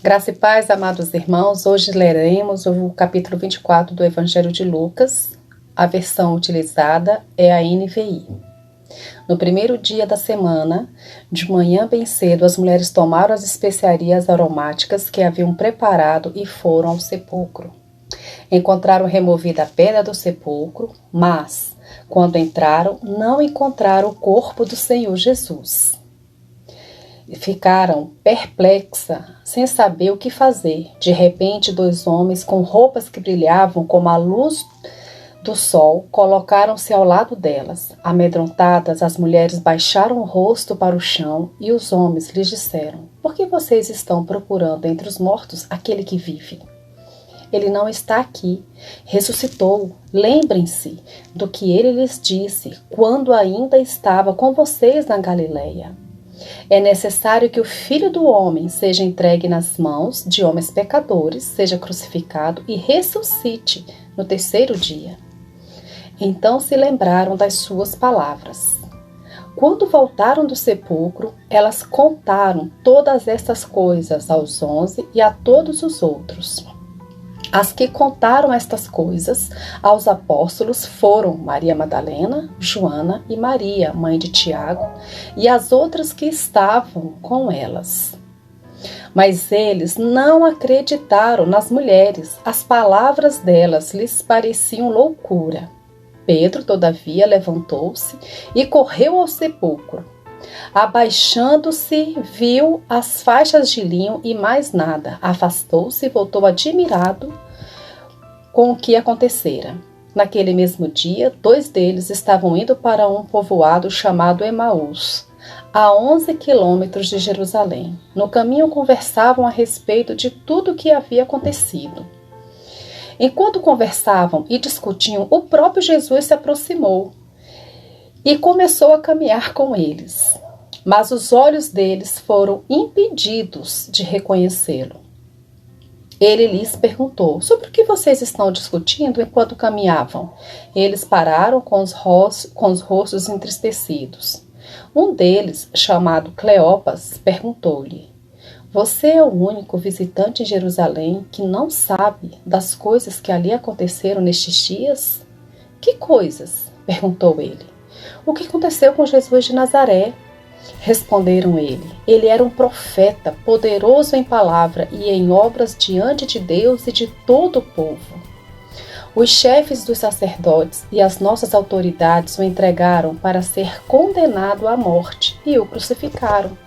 Graça e paz, amados irmãos, hoje leremos o capítulo 24 do Evangelho de Lucas. A versão utilizada é a NVI. No primeiro dia da semana, de manhã bem cedo, as mulheres tomaram as especiarias aromáticas que haviam preparado e foram ao sepulcro. Encontraram removida a pedra do sepulcro, mas, quando entraram, não encontraram o corpo do Senhor Jesus. Ficaram perplexas, sem saber o que fazer. De repente, dois homens com roupas que brilhavam como a luz do sol colocaram-se ao lado delas. Amedrontadas, as mulheres baixaram o rosto para o chão e os homens lhes disseram: "Por que vocês estão procurando entre os mortos aquele que vive? Ele não está aqui, ressuscitou. Lembrem-se do que ele lhes disse quando ainda estava com vocês na Galileia. É necessário que o Filho do Homem seja entregue nas mãos de homens pecadores, seja crucificado e ressuscite no terceiro dia." Então se lembraram das suas palavras. Quando voltaram do sepulcro, elas contaram todas estas coisas aos 11 e a todos os outros. As que contaram estas coisas aos apóstolos foram Maria Madalena, Joana e Maria, mãe de Tiago, e as outras que estavam com elas. Mas eles não acreditaram nas mulheres, as palavras delas lhes pareciam loucura. Pedro, todavia, levantou-se e correu ao sepulcro. Abaixando-se, viu as faixas de linho e mais nada. Afastou-se e voltou admirado com o que acontecera. Naquele mesmo dia, dois deles estavam indo para um povoado chamado Emaús, a 11 quilômetros de Jerusalém. No caminho conversavam a respeito de tudo o que havia acontecido. Enquanto conversavam e discutiam, o próprio Jesus se aproximou e começou a caminhar com eles. Mas os olhos deles foram impedidos de reconhecê-lo. Ele lhes perguntou: "Sobre o que vocês estão discutindo enquanto caminhavam?" Eles pararam com os rostos entristecidos. Um deles, chamado Cleopas, perguntou-lhe: "Você é o único visitante em Jerusalém que não sabe das coisas que ali aconteceram nestes dias?" "Que coisas?" perguntou ele. "O que aconteceu com Jesus de Nazaré?" Responderam ele. "Ele era um profeta, poderoso em palavra e em obras diante de Deus e de todo o povo. Os chefes dos sacerdotes e as nossas autoridades o entregaram para ser condenado à morte e o crucificaram.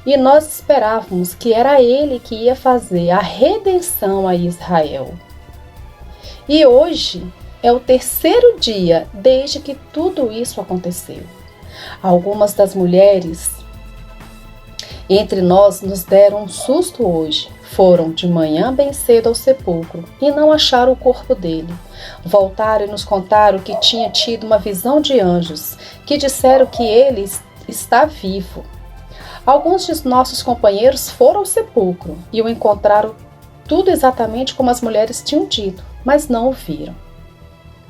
E nós esperávamos que era ele que ia fazer a redenção a Israel. E hoje é o terceiro dia desde que tudo isso aconteceu. Algumas das mulheres entre nós nos deram um susto hoje. Foram de manhã bem cedo ao sepulcro e não acharam o corpo dele. Voltaram e nos contaram que tinha tido uma visão de anjos, que disseram que ele está vivo. Alguns de nossos companheiros foram ao sepulcro e o encontraram tudo exatamente como as mulheres tinham dito, mas não o viram."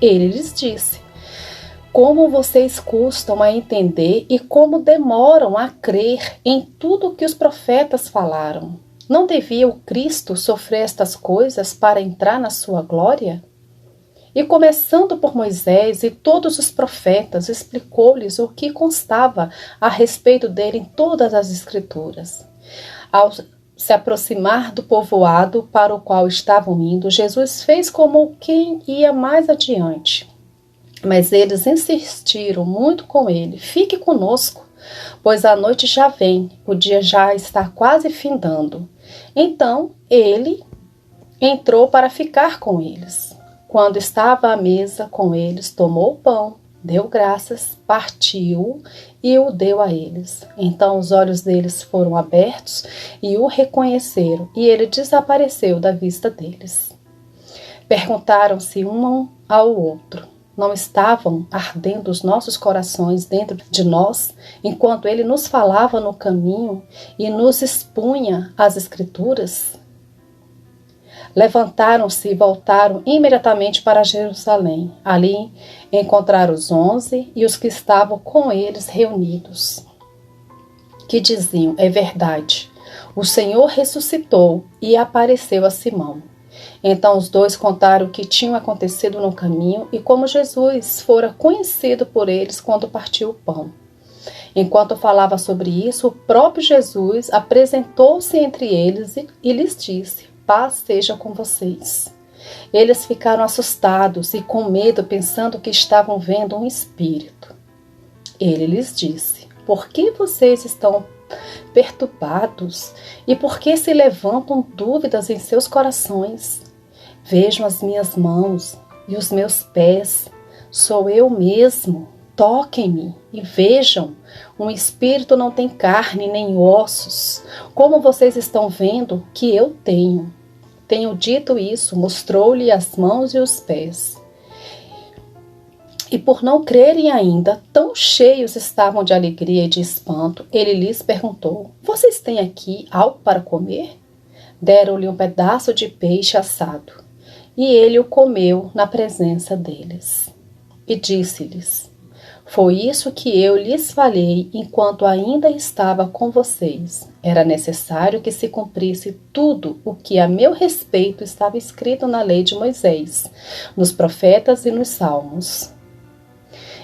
Ele lhes disse: "Como vocês custam a entender e como demoram a crer em tudo o que os profetas falaram. Não devia o Cristo sofrer estas coisas para entrar na sua glória?" E começando por Moisés e todos os profetas, explicou-lhes o que constava a respeito dele em todas as Escrituras. Ao se aproximar do povoado para o qual estavam indo, Jesus fez como quem ia mais adiante. Mas eles insistiram muito com ele: "Fique conosco, pois a noite já vem, o dia já está quase findando." Então ele entrou para ficar com eles. Quando estava à mesa com eles, tomou o pão, deu graças, partiu e o deu a eles. Então os olhos deles foram abertos e o reconheceram, e ele desapareceu da vista deles. Perguntaram-se um ao outro: "Não estavam ardendo os nossos corações dentro de nós, enquanto ele nos falava no caminho e nos expunha as Escrituras?" Levantaram-se e voltaram imediatamente para Jerusalém. Ali encontraram os 11 e os que estavam com eles reunidos, que diziam: "É verdade, O Senhor ressuscitou e apareceu a Simão. Então os dois contaram o que tinha acontecido no caminho e como Jesus fora conhecido por eles quando partiu o pão. Enquanto falava sobre isso, o próprio Jesus apresentou-se entre eles e lhes disse: paz seja com vocês. Eles ficaram assustados e com medo, pensando que estavam vendo um espírito. Ele lhes disse: por que vocês estão perturbados e por que se levantam dúvidas em seus corações? Vejam as minhas mãos e os meus pés, sou eu mesmo. Toquem-me e vejam, um espírito não tem carne nem ossos, como vocês estão vendo que eu tenho. Tenho dito isso, mostrou-lhe as mãos e os pés. E por não crerem ainda, tão cheios estavam de alegria e de espanto, ele lhes perguntou: vocês têm aqui algo para comer? Deram-lhe um pedaço de peixe assado, e ele o comeu na presença deles. E disse-lhes: foi isso que eu lhes falei enquanto ainda estava com vocês. Era necessário que se cumprisse tudo o que a meu respeito estava escrito na lei de Moisés, nos profetas e nos salmos.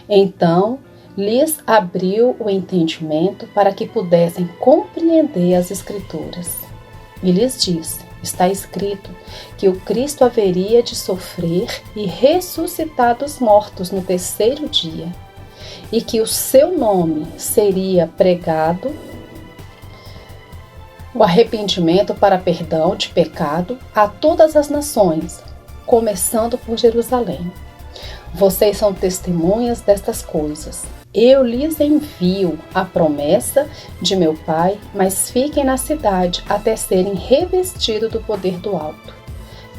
Então lhes abriu o entendimento para que pudessem compreender as Escrituras. E lhes disse: está escrito que o Cristo haveria de sofrer e ressuscitar dos mortos no terceiro dia, e que o seu nome seria pregado, o arrependimento para perdão de pecado a todas as nações, começando por Jerusalém. Vocês são testemunhas destas coisas. Eu lhes envio a promessa de meu Pai, mas fiquem na cidade até serem revestidos do poder do alto.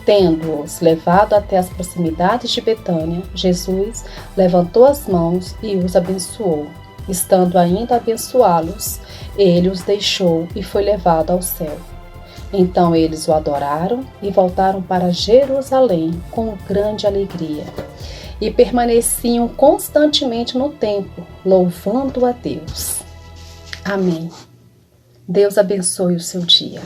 Tendo-os levado até as proximidades de Betânia, Jesus levantou as mãos e os abençoou. Estando ainda a abençoá-los, ele os deixou e foi levado ao céu. Então eles o adoraram e voltaram para Jerusalém com grande alegria. E permaneciam constantemente no templo, louvando a Deus. Amém. Deus abençoe o seu dia.